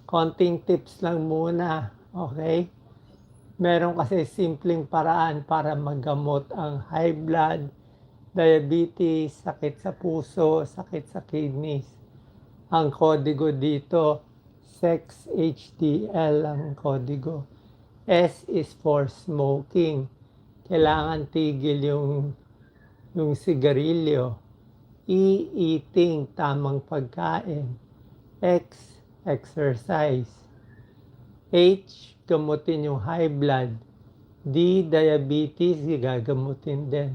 Konting tips lang muna, okay? Meron kasi simpleng paraan para magamot ang high blood, diabetes, sakit sa puso, sakit sa kidneys. Ang kodigo dito, SEXHDL ang kodigo. S is for smoking. Kailangan tigil yung sigarilyo. E, eating, tamang pagkain. X, exercise. H, gamutin yung high blood. D, diabetes, gagamutin din.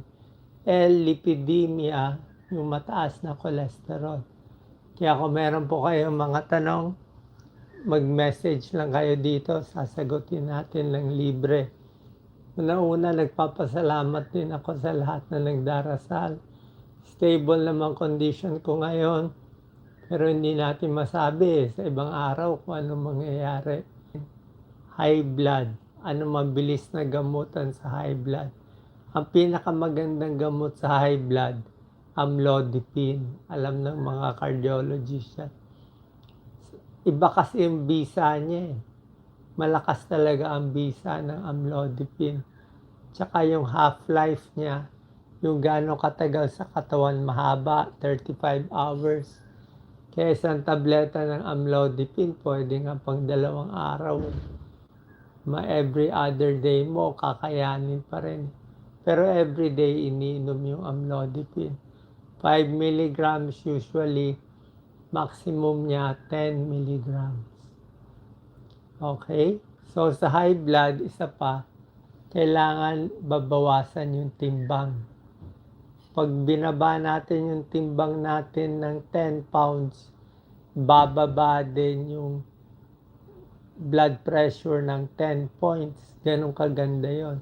L, lipidemia, yung mataas na cholesterol. Kaya kung meron po kayong mga tanong, mag-message lang kayo dito, sasagutin natin ng libre. Una-una, nagpapasalamat din ako sa lahat na nagdarasal. Stable naman condition ko ngayon, pero hindi natin masabi sa ibang araw kung ano mangyayari. High blood, ano mabilis na gamutan sa high blood? Ang pinakamagandang gamot sa high blood, amlodipine. Alam ng mga cardiologist yan. Iba kasi yung bisa niya eh. Malakas talaga ang bisa ng amlodipine. Tsaka yung half-life niya, yung gano'ng katagal sa katawan, mahaba, 35 hours. Kaya isang tableta ng amlodipine, pwede nga pang 2 araw. Every other day mo, kakayanin pa rin. Pero every day, iniinom yung amlodipine. 5 milligrams usually, maximum niya 10 milligrams. Okay? So sa high blood, isa pa, kailangan babawasan yung timbang. Pag binaba natin yung timbang natin ng 10 pounds, bababa din yung blood pressure ng 10 points. Ganun kaganda yon.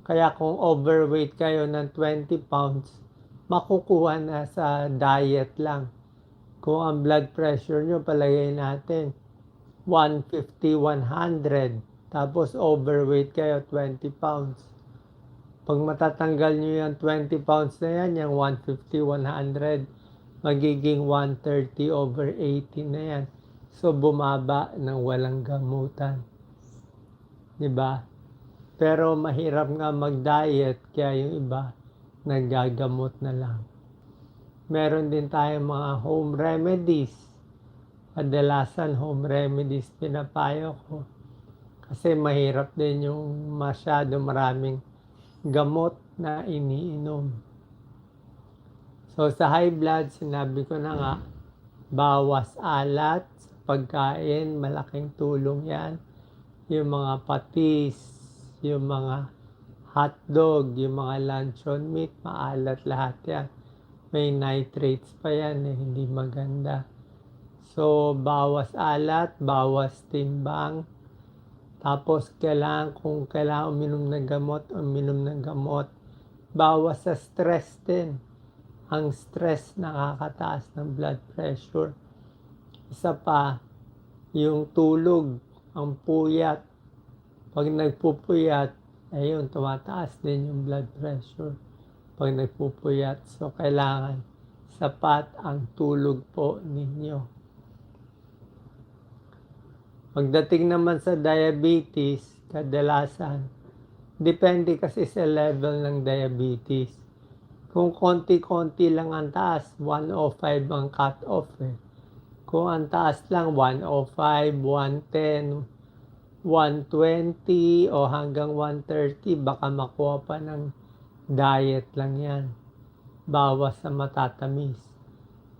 Kaya kung overweight kayo ng 20 pounds, makukuha na sa diet lang. Kung ang blood pressure nyo, palagay natin, 150, 100. Tapos overweight kayo, 20 pounds. Pag matatanggal nyo yung 20 pounds na yan, yung 150, 100, magiging 130 over 80 na yan. So, bumaba ng walang gamutan. Diba? Pero mahirap nga mag-diet, kaya yung iba, nagagamot na lang. Meron din tayong mga home remedies. Kadalasan home remedies pinapayo ko. Kasi mahirap din yung masyado maraming gamot na iniinom. So sa high blood, sinabi ko na nga, bawas alat sa pagkain, malaking tulong yan. Yung mga patis, yung mga hotdog, yung mga luncheon meat, maalat lahat yan. May nitrates pa yan, hindi maganda. So, bawas alat, bawas timbang. Tapos, kung kailangan uminom ng gamot, uminom ng gamot. Bawas sa stress din. Ang stress nakakataas ng blood pressure. Isa pa, yung tulog, ang puyat. Pag nagpupuyat, ayun, tumataas din yung blood pressure. Pag nagpupuyat, so kailangan sapat ang tulog po ninyo. Pagdating naman sa diabetes, kadalasan, depende kasi sa level ng diabetes. Kung konti-konti lang ang taas, 105 ang cut-off eh. Kung ang taas lang, 105, 110, 120 o hanggang 130, baka makuha pa ng diet lang yan. Bawas sa matatamis.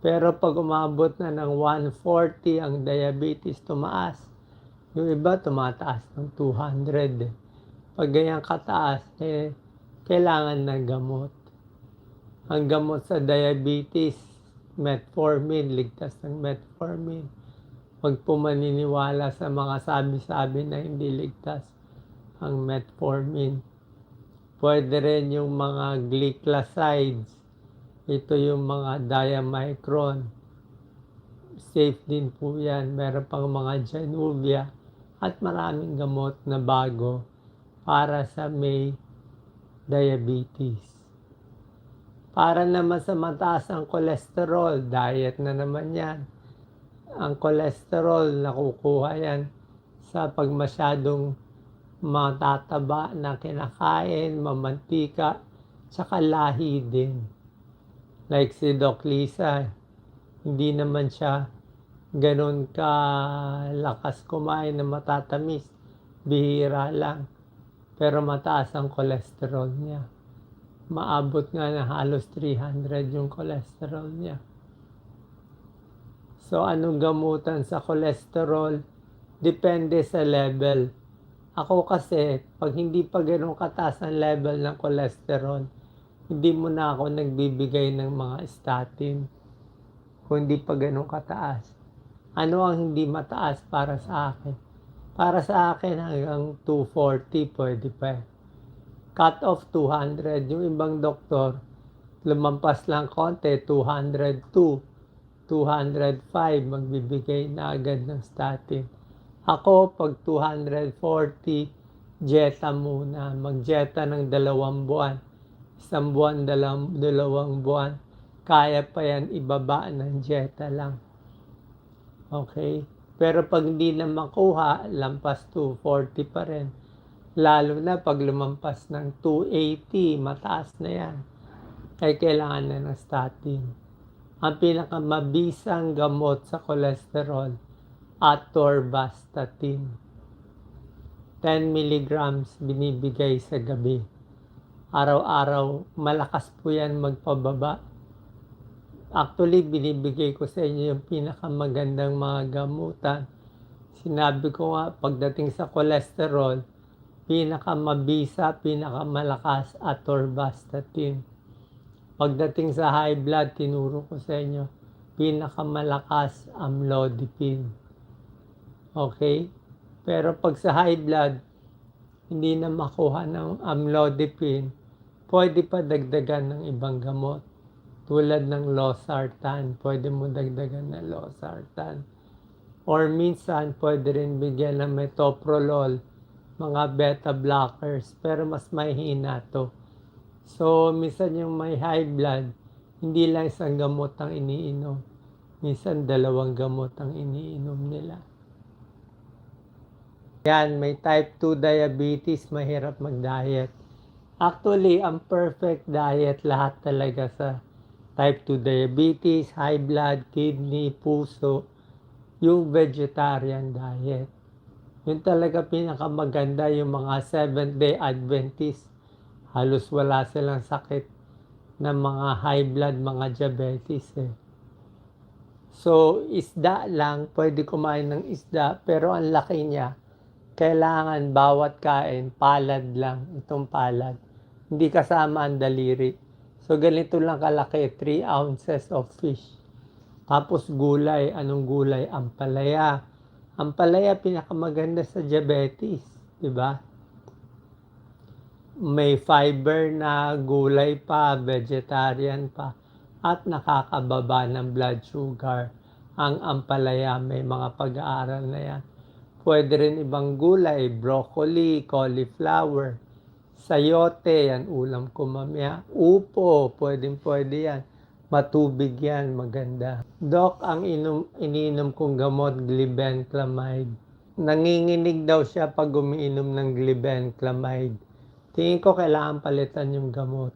Pero pag umabot na ng 140 ang diabetes, tumaas. Yung iba tumataas ng 200. Pag ganyan kataas, kailangan ng gamot. Ang gamot sa diabetes, metformin, ligtas ng metformin. Huwag po maniniwala sa mga sabi-sabi na hindi ligtas ang metformin. Pwede rin yung mga glycosides. Ito yung mga diamicron. Safe din po yan. Meron pang mga Januvia at maraming gamot na bago para sa may diabetes. Para naman sa mataas ang cholesterol, diet na naman yan. Ang cholesterol, nakukuha yan sa pag masyadong matataba na kinakain, mamantika, tsaka lahi din. Like si Doc Lisa, hindi naman siya ganun kalakas kumain na matatamis. Bihira lang. Pero mataas ang cholesterol niya. Maabot nga na halos 300 yung cholesterol niya. So, anong gamutan sa cholesterol? Depende sa level. Ako kasi, pag hindi pa ganun kataas ang level ng cholesterol, hindi mo na ako nagbibigay ng mga statin. Kung hindi pa ganun kataas. Ano ang hindi mataas para sa akin? Para sa akin hanggang 240 pwede pa. Cut off 200. Yung ibang doktor, lumampas lang konti, 202. 205, magbibigay na agad ng statin. Ako, pag 240, Jetta muna. Mag-Jetta ng 2 buwan. 1 buwan, 2 buwan. Kaya pa yan ibaba ng Jetta lang. Okay? Pero pag hindi na makuha, lampas 240 pa rin. Lalo na pag lumampas ng 280, mataas na yan. Ay kailangan na ng statin. Ang pinakamabisang gamot sa cholesterol, atorvastatin. 10 milligrams binibigay sa gabi. Araw-araw, malakas po yan magpababa. Actually, binibigay ko sa inyo yung pinakamagandang mga gamutan. Sinabi ko nga, pagdating sa cholesterol, pinakamabisa, pinakamalakas, atorvastatin. Pagdating sa high blood, tinuro ko sa inyo, pinakamalakas, amlodipine. Okay? Pero pag sa high blood, hindi na makuha ng amlodipine, pwede pa dagdagan ng ibang gamot. Tulad ng losartan, pwede mo dagdagan ng losartan. Or minsan, pwede rin bigyan ng metoprolol, mga beta blockers, pero mas mahina to. So, minsan yung may high blood, hindi lang isang gamot ang iniinom. Minsan 2 gamot ang iniinom nila. Yan, may type 2 diabetes, mahirap mag-diet. Actually, ang perfect diet lahat talaga sa type 2 diabetes, high blood, kidney, puso, yung vegetarian diet. Yun talaga pinakamaganda, yung mga 7th-day Adventist. Halos wala silang sakit ng mga high blood, mga diabetes eh. So, isda lang, pwede kumain ng isda, pero ang laki niya. Kailangan bawat kain, palad lang, itong palad. Hindi kasama ang daliri. So, ganito lang kalaki, 3 ounces of fish. Tapos gulay, anong gulay? Ampalaya. Ampalaya, pinakamaganda sa diabetes, di ba? May fiber na gulay pa, vegetarian pa, at nakakababa ng blood sugar. Ang ampalaya, may mga pag-aaral na yan. Pwede rin ibang gulay, broccoli, cauliflower, sayote, yan ulam ko mamaya. Upo, pwede yan. Matubig yan, maganda. Doc, ang iniinom kong gamot, glibenclamide. Nanginginig daw siya pag umiinom ng glibenclamide. Tingin ko kailangan palitan yung gamot.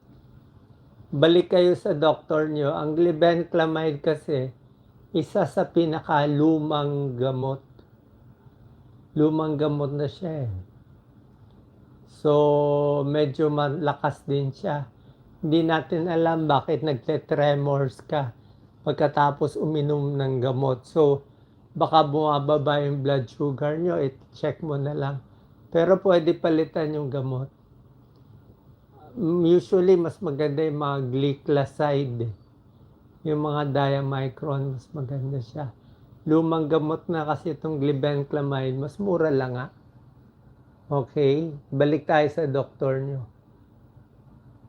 Balik kayo sa doktor nyo. Ang glibenclamide kasi, isa sa pinakalumang gamot. Lumang gamot na siya eh. So, medyo malakas din siya. Hindi natin alam bakit nagte-tremors ka pagkatapos uminom ng gamot. So, baka bumababa yung blood sugar nyo, i-check mo na lang. Pero pwede palitan yung gamot. Usually, mas maganda yung mga glycoside. Yung mga diamicron, mas maganda siya. Lumang gamot na kasi itong glibenclamide, mas mura lang nga. Okay? Balik tayo sa doktor nyo.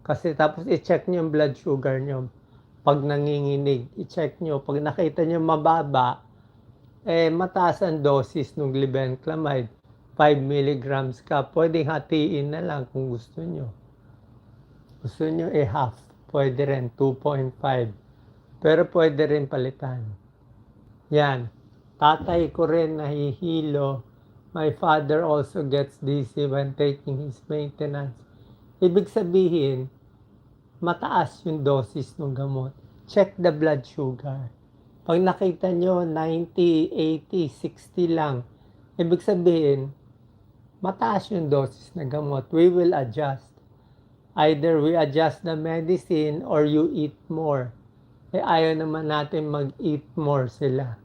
Kasi tapos i-check nyo yung blood sugar nyo. Pag nanginginig, i-check nyo. Pag nakita nyo mababa, mataas ang dosis ng glibenclamide. 5 milligrams ka. Pwedeng hatiin na lang kung gusto nyo. Gusto nyo half. Pwede rin 2.5. Pero pwede rin palitan. Yan. Tatay ko rin nahihilo. My father also gets dizzy when taking his maintenance. Ibig sabihin, mataas yung dosis ng gamot. Check the blood sugar. Pag nakita nyo 90, 80, 60 lang, ibig sabihin, mataas yung dosis ng gamot. We will adjust. Either we adjust the medicine or you eat more. Ayaw naman natin mag-eat more sila.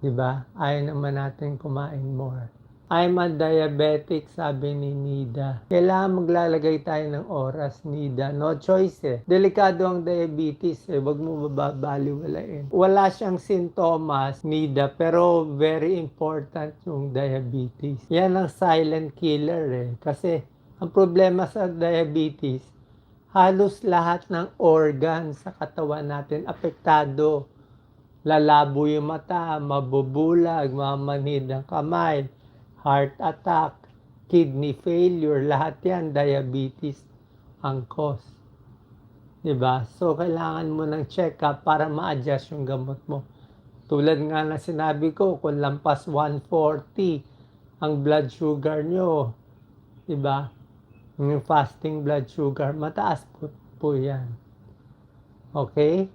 Diba? Ayaw naman natin kumain more. I'm a diabetic, sabi ni Nida. Kailangan maglalagay tayo ng oras, Nida. No choice eh. Delikado ang diabetes eh. Huwag mo babaliwalain. Wala siyang sintomas, Nida, pero very important yung diabetes. Yan ang silent killer eh. Kasi ang problema sa diabetes, halos lahat ng organ sa katawan natin apektado. Lalabo yung mata, mabubulag, mamanhid ang kamay, heart attack, kidney failure, lahat yan, diabetes ang cause. Diba? So, kailangan mo ng check-up para ma-adjust yung gamot mo. Tulad nga na sinabi ko, kung lampas 140 ang blood sugar nyo, diba? Yung fasting blood sugar, mataas po yan. Okay?